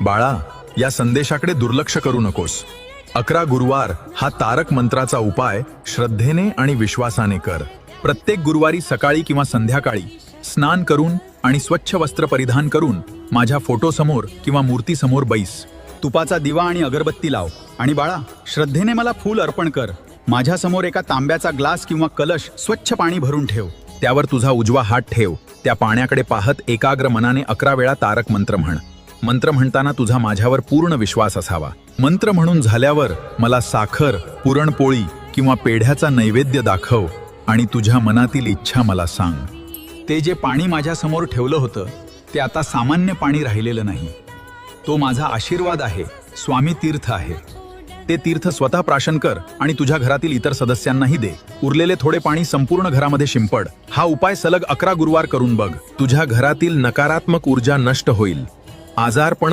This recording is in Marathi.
बाळा, या संदेशाकडे दुर्लक्ष करू नकोस. 11 गुरुवार हा तारक मंत्राचा उपाय श्रद्धेने आणि विश्वासाने कर. प्रत्येक गुरुवारी सकाळी किंवा संध्याकाळी स्नान करून आणि स्वच्छ वस्त्र परिधान करून माझ्या फोटोसमोर किंवा मूर्तीसमोर बैस. तुपाचा दिवा आणि अगरबत्ती लाव आणि बाळा, श्रद्धेने मला फूल अर्पण कर. माझ्यासमोर एका तांब्याचा ग्लास किंवा कलश स्वच्छ पाणी भरून ठेव. त्यावर तुझा उजवा हात ठेव. त्या पाण्याकडे पाहत एकाग्र मनाने 11 वेळा तारक मंत्र म्हण. मंत्र म्हणताना तुझा माझ्यावर पूर्ण विश्वास असावा. मंत्र म्हणून झाल्यावर मला साखर, पुरणपोळी किंवा पेढ्याचा नैवेद्य दाखव आणि तुझ्या मनातील इच्छा मला सांग. ते जे पाणी माझ्यासमोर ठेवलं होतं ते आता सामान्य पाणी राहिलेलं नाही. तो माझा आशीर्वाद आहे, स्वामी तीर्थ आहे. ते तीर्थ स्वतः प्राशन कर आणि तुझ्या घरातील इतर सदस्यांनाही दे. उरलेले थोडे पाणी संपूर्ण घरामध्ये शिंपड. हा उपाय सलग 11 गुरुवार करून बघ. तुझ्या घरातील नकारात्मक ऊर्जा नष्ट होईल. आजारपण